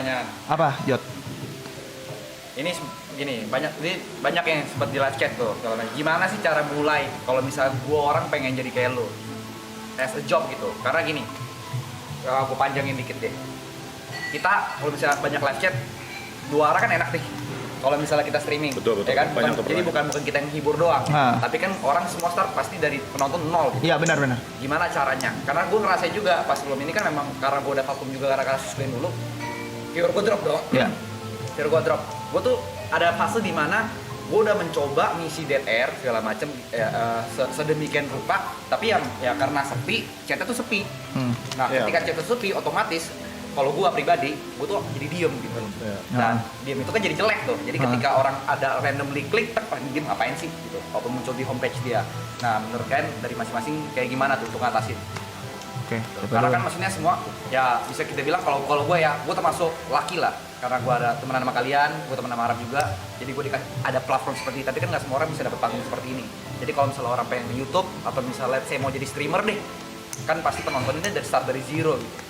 pertanyaan. Apa, Jot? Ini gini, banyak yang sempat di live chat tuh. Gimana sih cara mulai kalau misalnya gue orang pengen jadi kayak lu as a job gitu? Karena gini, gue panjangin dikit deh. Kita kalau misalnya banyak live chat, dua arah kan enak nih. Kalau misalnya kita streaming, betul. ya kan? Jadi bukan kita yang hibur doang, tapi kan orang semua start pasti dari penonton nol. Gitu. Iya benar. Gimana caranya? Karena gue ngerasain juga pas sebelum ini kan memang karena gue udah vakum juga karena kasus lain dulu, viewer gue drop dong. Iya. Viewer gue drop. Gue tuh ada fase di mana gue udah mencoba ngisi dead air segala macem sedemikian rupa, tapi ya karena sepi, chatnya tuh sepi. Nah ketika chat sepi, otomatis kalau gue pribadi, gue tuh jadi diem gitu. Dan diem itu kan jadi jelek tuh. Jadi ketika orang ada randomly klik, diem ngapain sih gitu. Walaupun muncul di homepage dia. Nah menurut kalian dari masing-masing kayak gimana tuh untuk ngatasin? Oke. Karena kan maksudnya semua ya bisa kita bilang kalau gue ya, gue termasuk laki lah. Karena gue ada temenan sama kalian, gue temen sama Arab juga. Jadi gue ada platform seperti ini. Tapi kan nggak semua orang bisa dapat panggung seperti ini. Jadi kalau misalnya orang pengen YouTube atau misalnya saya mau jadi streamer deh, kan pasti penontonnya dari start dari zero gitu.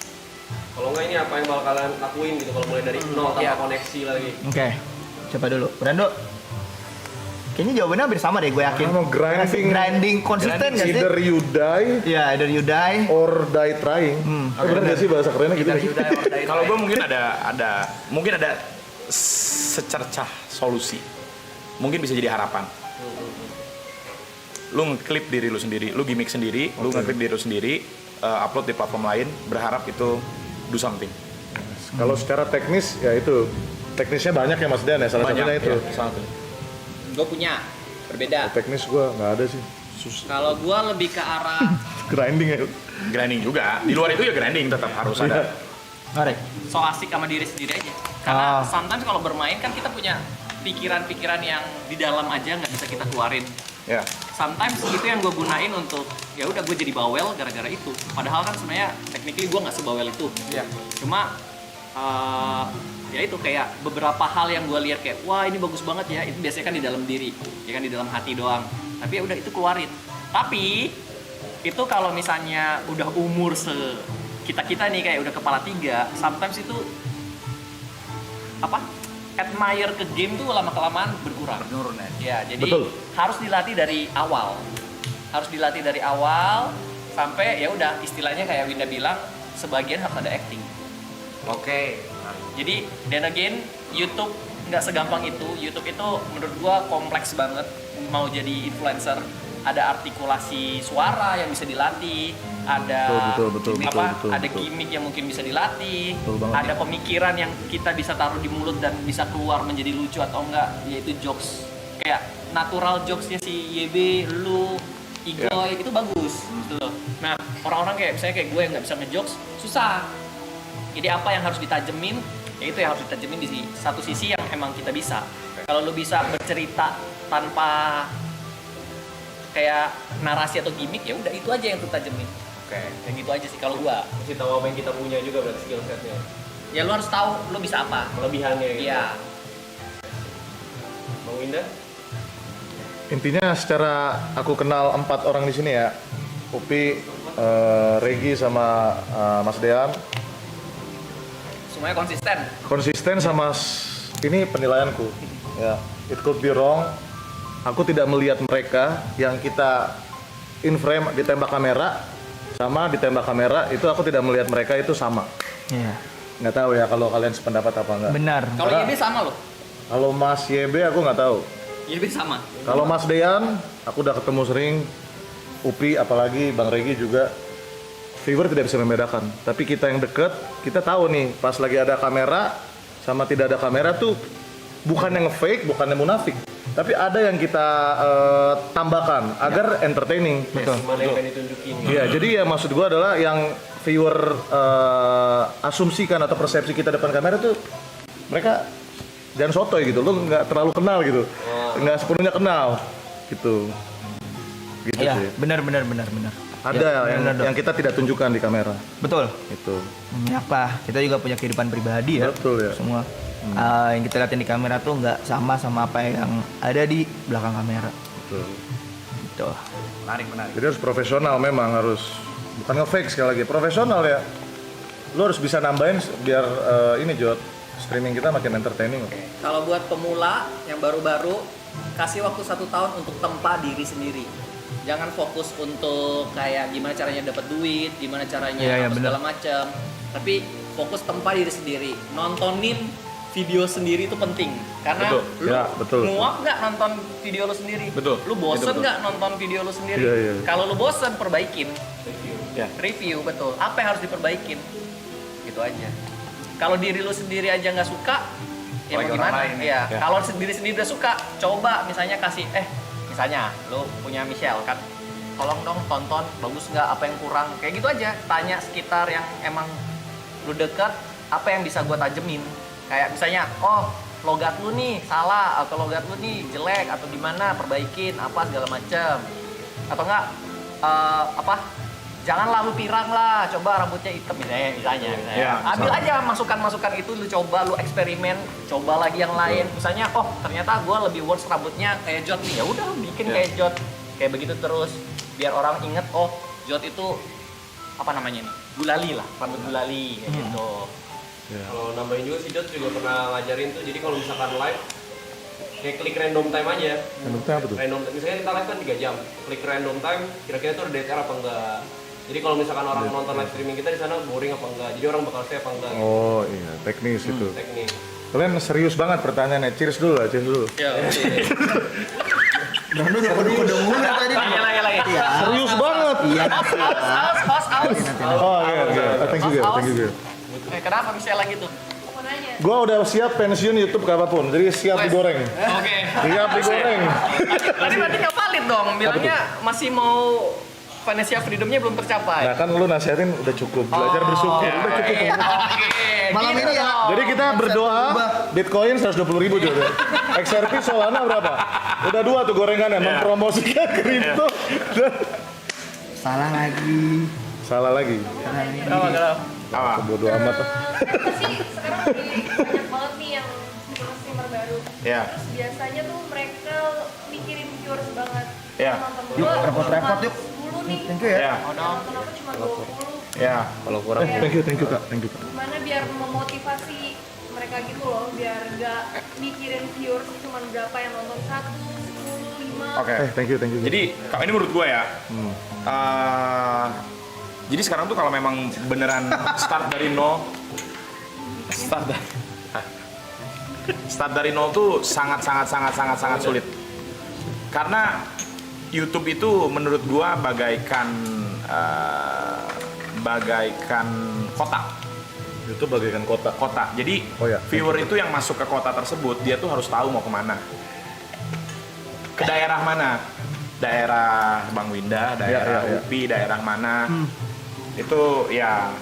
Kalau nggak ini apa yang bakal kalian lakuin gitu kalau mulai dari nol tanpa koneksi lagi? Oke. Coba dulu. Brando. Kayaknya jawabannya hampir sama deh, gue yakin. Grinding konsisten nggak sih? Either you die, either you die or die trying. Bener nggak sih bahasa kerennya gitu? Kalau gue mungkin ada secercah solusi. Mungkin bisa jadi harapan. Lu ngeklip diri lu sendiri, lu gimmick sendiri, lu ngeklip diri lu sendiri, upload di platform lain, berharap itu do something. Kalau secara teknis ya itu teknisnya banyak ya Mas Dan ya, salah satunya itu. Gue punya berbeda. Teknis gue nggak ada sih. Kalau gue lebih ke arah grinding ya. Grinding juga. Di luar itu ya grinding tetap harus ada. so asik sama diri sendiri aja. Karena sometimes kalau bermain kan kita punya pikiran-pikiran yang di dalam aja nggak bisa kita keluarin. Ya. Sometimes itu yang gue gunain untuk ya udah gue jadi bawel gara-gara itu. Padahal kan sebenarnya technically gue nggak sebawel itu. Iya. Cuma ya itu kayak beberapa hal yang gue lihat kayak wah ini bagus banget ya, itu biasanya kan di dalam diri, ya kan di dalam hati doang. Tapi ya udah itu keluarin. Tapi itu kalau misalnya udah umur kita nih kayak udah kepala 3, sometimes itu admire ke game tuh lama kelamaan berkurang. Menurun ya. Jadi harus dilatih dari awal. Sampai ya udah istilahnya kayak Winda bilang sebagian harus ada acting. Oke. Jadi then again YouTube nggak segampang itu. YouTube itu menurut gua kompleks banget. Mau jadi influencer ada artikulasi suara yang bisa dilatih, ada ada gimmick yang mungkin bisa dilatih, ada pemikiran yang kita bisa taruh di mulut dan bisa keluar menjadi lucu atau enggak, yaitu jokes kayak natural jokesnya si YB, lu, Igoy itu bagus gitu loh. Nah orang-orang kayak misalnya kayak gue yang nggak bisa ngejokes susah. Jadi apa yang harus ditajemin, ya itu yang harus ditajemin di satu sisi yang emang kita bisa. Kalau lu bisa bercerita tanpa kayak narasi atau gimmick, ya udah itu aja yang tuh tajemin. Kayak gitu aja sih kalau gua. Mesti tahu apa yang kita punya juga berarti skill setnya. Ya lu harus tahu lu bisa apa. Kelebihannya gitu. Iya. Bang Winda? Intinya secara aku kenal 4 orang di sini ya, Upi, Regi sama Mas Dean. Semuanya Konsisten sama ini penilaianku. Ya, it could be wrong. Aku tidak melihat mereka yang kita in frame ditembak kamera sama ditembak kamera itu aku tidak melihat mereka itu sama. Iya. Nggak tahu ya kalau kalian sependapat apa enggak. Benar. Kalau YB sama loh. Kalau Mas YB aku nggak tahu. YB sama. Kalau Mas Dean aku udah ketemu sering. Upi apalagi Bang Regi juga. Viewer tidak bisa membedakan. Tapi kita yang deket kita tahu nih pas lagi ada kamera sama tidak ada kamera tuh bukan yang fake, bukan yang munafik. Tapi ada yang kita tambahkan agar entertaining. Betul. Mana yang pengen ditunjukin. Iya, jadi ya maksud gua adalah yang viewer asumsikan atau persepsi kita depan kamera tuh mereka jangan sotoy gitu, lu nggak terlalu kenal gitu, nggak sepenuhnya kenal gitu. Gitu ya, sih. Benar. Ada yang kita tidak tunjukkan di kamera. Betul. Itu. Apa? Kita juga punya kehidupan pribadi ya. Betul ya. Semua. Yang kita lihatin di kamera tuh nggak sama apa yang ada di belakang kamera. Betul. Gitu. Menarik. Jadi harus profesional memang, harus bukan nge-fake sekali lagi, profesional ya. Lu harus bisa nambahin biar ini Jod, streaming kita makin entertaining. Kalau buat pemula yang baru-baru, kasih waktu 1 tahun untuk tempa diri sendiri. Jangan fokus untuk kayak gimana caranya dapat duit, gimana caranya segala macam. Tapi fokus tempa diri sendiri. Nontonin video sendiri itu penting. Karena lu muak nggak nonton video lu sendiri? Betul. Lu bosen nggak nonton video lu sendiri? Kalau lu bosen, perbaikin. Review, betul. Apa yang harus diperbaikin? Gitu aja. Kalau diri lu sendiri aja nggak suka, ya mau gimana? Ya. Kalau sendiri udah suka, coba misalnya kasih, misalnya lu punya Michelle kan, tolong dong tonton, bagus nggak, apa yang kurang, kayak gitu aja. Tanya sekitar yang emang lu deket, apa yang bisa gua tajemin. Kayak misalnya, oh logat lu nih salah, atau logat lu nih jelek, atau gimana, perbaikin, apa segala macem. Atau enggak, janganlah lu pirang lah, coba rambutnya hitam misalnya. Ambil aja masukan-masukan itu, lu coba, lu eksperimen, coba lagi yang lain. Misalnya, oh ternyata gue lebih works rambutnya kayak Jot nih, ya udah bikin kayak Jot, kayak begitu terus, biar orang inget, oh Jot itu apa namanya nih, gulali lah, rambut gulali kayak gitu. Kalau nambahin juga si Jot juga pernah ngajarin tuh, jadi kalau misalkan live kayak klik random time aja. Random time apa tuh? Misalnya kita live kan 3 jam, klik random time, kira-kira itu ada dead air apa enggak. Jadi kalau misalkan orang nonton live streaming kita di sana boring apa enggak, jadi orang bakal stay apa enggak. Oh iya, teknis itu. Teknis. Kalian serius banget pertanyaannya. Cheers dulu lah, cheers dulu. Brando udah kode mulu tadi. Lagi. Serius banget. Iya. Aus. Oh iya. Thank you. Kenapa Michelle lagi tuh? Gua udah siap pensiun YouTube apapun, jadi siap digoreng. Oke. Siap digoreng. Tadi berarti nggak valid dong, bilangnya masih mau financial freedomnya belum tercapai. Nah kan lu nasihatin udah cukup, belajar bersyukur, udah cukup. Malam ini ya. Jadi kita berdoa Bitcoin 120.000 juga. XRP Solana berapa? Udah 2 tuh gorengannya, mempromosikan kripto. Salah lagi. Kenapa? Bodoh amat. Kenapa sih sekarang lagi banyak banget nih yang streamer baru. Terus biasanya tuh mereka mikirin viewers banget. Nonton gua repot-repot yuk. 10 nih. Thank you ya. Nonton aku cuma 20. Kalau kurang. Thank you Kak. Gimana biar memotivasi mereka gitu loh, biar gak mikirin viewers cuma berapa yang nonton, 1, 10, 5. Oke. Thank you. Jadi, kalau ini menurut gue ya. Jadi sekarang tuh kalau memang beneran start dari nol tuh sangat sulit. Karena YouTube itu menurut gua bagaikan kota. YouTube bagaikan kota. Jadi viewer itu yang masuk ke kota tersebut, dia tuh harus tahu mau kemana. Ke daerah mana? Daerah Bang Winda, daerah Upi, daerah mana? Itu ya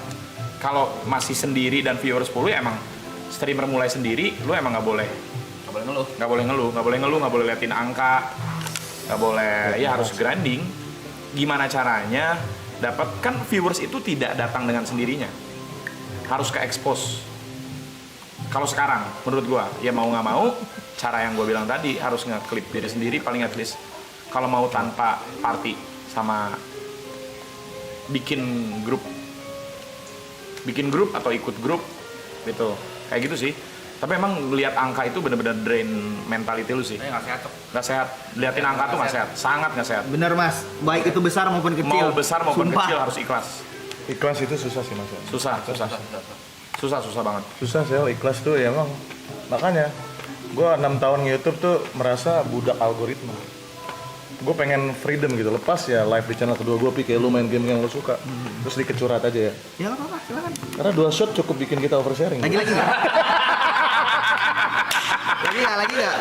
kalau masih sendiri dan viewer 10 ya emang streamer mulai sendiri, lu emang nggak boleh ngeluh, nggak boleh liatin angka, nggak boleh, ya harus grinding. Gimana caranya dapat, kan viewers itu tidak datang dengan sendirinya, harus ke expose. Kalau sekarang menurut gua ya mau nggak mau, cara yang gua bilang tadi harus nge-clip diri sendiri paling at least. Kalau mau tanpa party sama bikin grup atau ikut grup gitu, kayak gitu sih. Tapi emang lihat angka itu benar-benar drain mentality lu sih. Nggak sehat. Liatin angka tuh nggak sehat, sangat nggak sehat. Bener Mas, baik itu besar maupun kecil. Mau besar maupun kecil harus ikhlas. Ikhlas itu susah sih Mas. Susah banget. Susah sih ikhlas tuh ya emang. Makanya gua 6 tahun YouTube tuh merasa budak algoritma. Gue pengen freedom gitu, lepas ya live di channel kedua gue, kayak lu main game yang lu suka, terus dikit curhat aja ya. Ya nggak apa-apa, silakan. Karena 2 shot cukup bikin kita oversharing. Lagi nggak? Lagi nggak?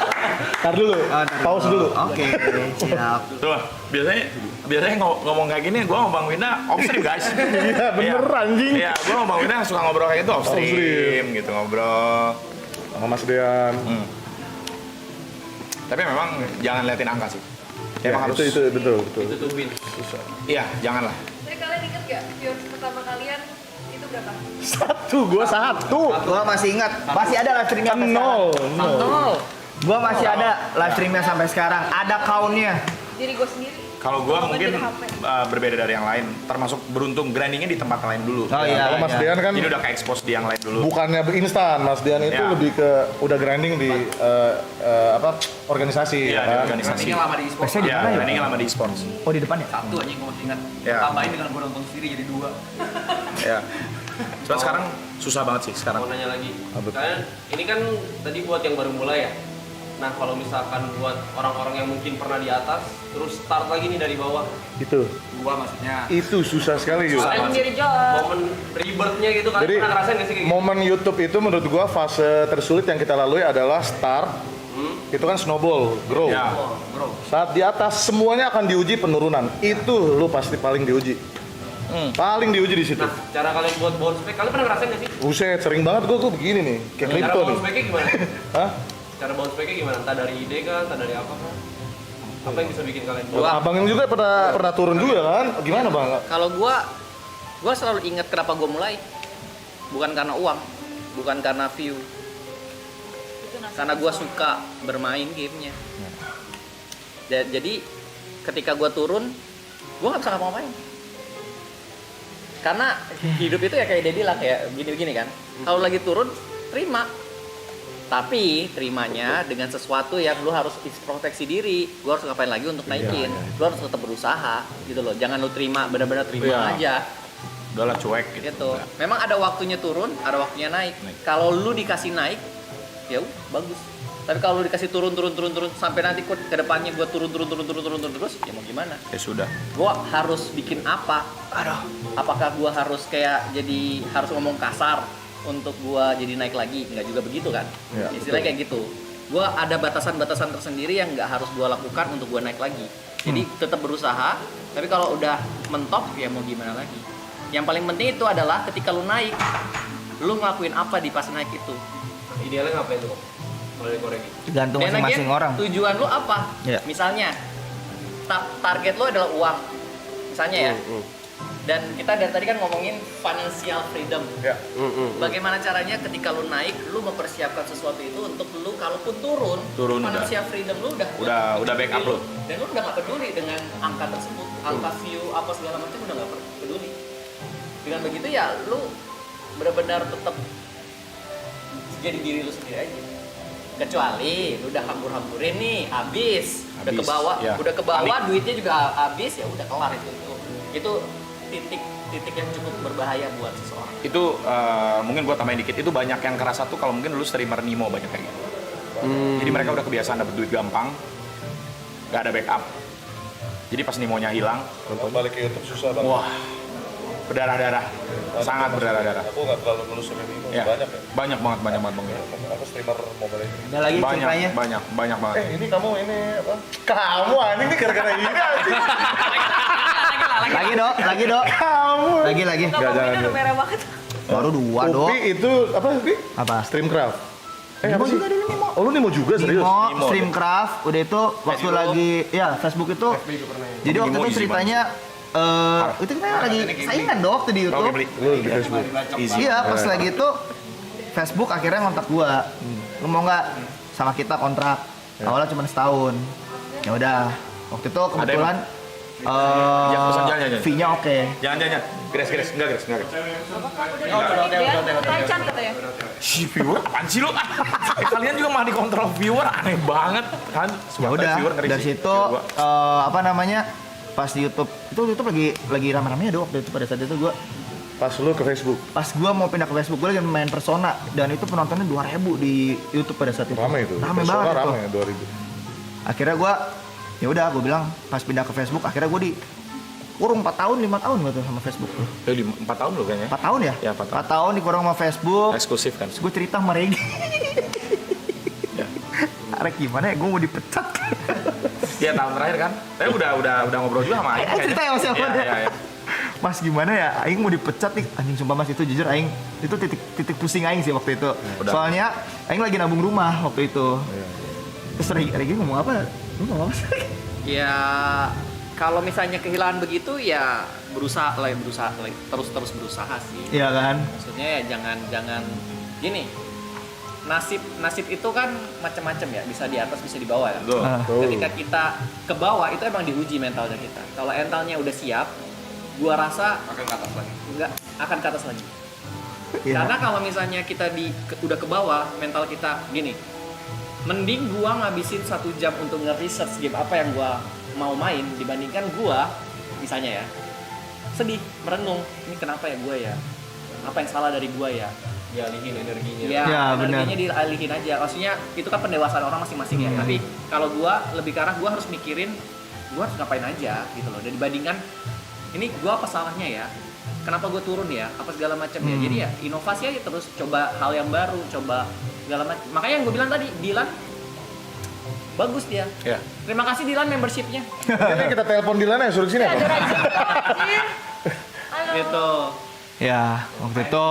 Tar dulu, pause dulu. Oke, siap. Tuh, biasanya ngomong kayak gini, gue sama Bang Wina off stream guys. Iya bener anjing. Iya, gue sama Bang Wina suka ngobrol kayak gitu off stream gitu, ngobrol sama Mas Dean. Tapi memang jangan liatin angka sih. Ya, emang harus itu betul. Itu tuh win. Susah. Iya, janganlah. Jadi kalian inget gak viewers pertama kalian itu berapa? 1, gua 1. Gua masih ingat, masih ada live streamnya sampai sekarang. Nol. Gua masih ada live streamnya sampai sekarang, ada countnya. Diri gue sendiri. Kalau gua mungkin di HP. berbeda dari yang lain, termasuk beruntung grindingnya di tempat lain dulu. Oh iya. Kalau Mas Dian kan Jadi udah ke-expose di yang lain dulu. bukannya instan, Mas Dian itu Ya. lebih ke udah grinding di organisasi Iya, ya di kan. organisasi. Grindingnya lama di e-sport. Biasanya di Ya, mana ya? grindingnya lama di e-sports. Oh di depan ya? Satu aja yang gue masih ingat. Ya. Tambahin dengan gue nonton sendiri jadi 2. Ya. Cuman sekarang susah banget sih sekarang. Mau nanya lagi. Kalian ini kan tadi buat yang baru mulai ya. Nah, kalau misalkan buat orang-orang yang mungkin pernah di atas, terus start lagi nih dari bawah. Itu Gua maksudnya susah sekali juga. Saya sendiri jawab. Momen rebirth-nya gitu kan, Jadi pernah ngerasain gak sih kayak gitu? momen YouTube itu menurut gua fase tersulit yang kita lalui adalah start. Itu kan snowball, grow. Ya. bro. Saat di atas semuanya akan diuji penurunan. Itu lu pasti paling diuji. Paling diuji di situ. Nah, cara kalian buat bounce back, kalian pernah ngerasain gak sih? Buset, sering banget gua begini nih, kayak Cara kripto nih. bounce back-nya gimana? Hah? Cara bounce back-nya gimana? Entah dari ide kan, entah dari apa kan? Apa yang bisa bikin kalian Abang yang juga pernah turun juga kan? Gimana Bang? Kalau gua selalu ingat kenapa gua mulai. Bukan karena uang, bukan karena view. Karena gua suka bermain gamenya. Jadi ketika gua turun, gua nggak bisa ngapa-ngapain. Karena hidup itu ya kayak dia bilang kayak gini-gini kan. Kalau lagi turun, terima. Tapi terimanya dengan sesuatu yang lu harus proteksi diri. Lu harus ngapain lagi untuk naikin. Lu harus tetap berusaha gitu loh. Jangan lu terima, benar-benar terima Iya. aja. Udahlah cuek gitu. Gitu. Memang ada waktunya turun, ada waktunya naik. Kalau lu dikasih naik, ya bagus. Tapi kalau lu dikasih turun sampai nanti ke depannya gua turun terus, ya mau gimana? Ya sudah. Gua harus bikin apa? Apakah gua harus kayak jadi harus ngomong kasar untuk gua jadi naik lagi? Nggak juga begitu kan? Ya, Istilahnya kayak gitu. Gua ada batasan-batasan tersendiri yang nggak harus gua lakukan untuk gua naik lagi. Jadi tetap berusaha. Tapi kalau udah mentok, ya mau gimana lagi? Yang paling penting itu adalah ketika lu naik, lu ngelakuin apa di pas naik itu. Idealnya ngapain tuh? Kalau di Korea gitu. Tergantung Dan masing-masing again, orang. tujuan lu apa? Ya. Misalnya target lu adalah uang. Misalnya ya. Dan kita dari tadi kan ngomongin financial freedom. Ya. Bagaimana caranya ketika lu naik, lu mempersiapkan sesuatu itu untuk lu kalaupun turun financial freedom lu Udah backup lu. Dan lu udah gak peduli dengan angka tersebut, angka view apa segala macam udah gak peduli. Dengan begitu ya lu benar-benar tetap jadi diri lu sendiri aja. Kecuali lu udah hambur-hamburin nih, habis, udah Habis, ke bawah, ya. udah ke bawah, duitnya juga habis, ya udah kelar itu. Itu titik yang cukup berbahaya buat seseorang. Itu mungkin gua tambahin dikit, itu banyak yang kerasa tuh kalau mungkin lu streamer Nimo banyak kayak gitu. Jadi mereka udah kebiasaan dapet duit gampang, gak ada backup. Jadi pas Nimonya hilang, Balik ke YouTube susah banget. wah, berdarah-darah, sangat berdarah-darah. Aku nggak terlalu nelusurin ini, Ya, banyak ya. banyak banget bang. Aku streamer mobile ini. Ada lagi ceritanya? Banyak banget. Ini kamu ini apa? Kamu anjing nih gara-gara ini anjing. Lagi dok. Kamu. Lagi. Nggak mau jangan. udah merah banget. Baru 2 dok. Upi itu apa Upi? Apa? Streamcraft. Nimo apa sih? juga dulu Nimo. Oh lu Nimo juga serius? Nimo, Streamcraft, udah itu waktu lagi ya Facebook itu. Jadi waktu Nimo itu easy ceritanya itu kita lagi saingan dok tuh di Oke, YouTube. beli. Lu di Facebook. Easy. Iya pas lagi itu Facebook akhirnya ngontak gua. Lu mau nggak sama kita kontrak? Awalnya cuma setahun. Ya udah. Waktu itu kebetulan jangan. fee-nya oke. Jangan. Gres, enggak gres. Dia Taichan katanya. Si viewer apaan sih lu? Kalian juga malah dikontrol viewer, aneh banget kan? Ya udah dari situ apa namanya pas di YouTube itu lagi rame-ramenya dong waktu itu pada saat itu gua Pas lu ke Facebook. pas gua mau pindah ke Facebook gua lagi main Persona dan itu penontonnya 2.000 di YouTube pada saat itu. Rame itu. Rame Persona banget rame itu. 2000. Akhirnya gua ya udah gua bilang pas pindah ke Facebook akhirnya gua di kurung 4 tahun 5 tahun gitu sama Facebook. 4 tahun lu kayaknya. 4 tahun ya? Ya, 4 tahun. 4 tahun dikurung sama Facebook. Eksklusif kan. Terus gue cerita sama Regi. Ya. Rek gimana ya gue mau dipecat. Iya tahun terakhir kan. Tapi udah ngobrol juga sama Aing. Cerita ya Mas Alfon ya? Iya. Mas gimana ya, Aing mau dipecat nih. Anjing sumpah Mas itu jujur Aing itu titik pusing Aing sih waktu itu. Udah. Soalnya Aing lagi nabung rumah waktu itu. Terus Regi ngomong apa? Lu ngomong apa sih? Ya kalau misalnya kehilangan begitu ya berusaha terus berusaha sih. Iya kan? Maksudnya ya jangan gini. nasib itu kan macam-macam ya, bisa di atas bisa di bawah ya. Betul. Ketika kita ke bawah itu emang diuji mentalnya kita. Kalau mentalnya udah siap, gua rasa Akan ke atas lagi. nggak akan ke atas lagi. Iya. Karena kalau misalnya kita udah ke bawah, mental kita gini, mending gua ngabisin 1 jam untuk nge-research game apa yang gua mau main dibandingkan gua misalnya ya sedih, merenung, ini kenapa ya gua ya, apa yang salah dari gua ya. Dialihin energinya. Ya, Ya, energinya dialihin aja. Maksudnya itu kan pendewasaan orang masing-masing ya. Tapi kalau gua lebih ke arah gua harus mikirin gua harus ngapain aja gitu loh. Dan dibandingkan ini gua apa salahnya ya? Kenapa gua turun ya? Apa segala macam ya. Jadi ya inovasi aja terus, coba hal yang baru, coba segala macam. Makanya yang gua bilang tadi, Dilan bagus dia. Ya. Terima kasih Dilan membershipnya. Ini kita telepon Dilan ya, suruh sini apa? Ada rajin. Halo. Gitu. Ya, waktu itu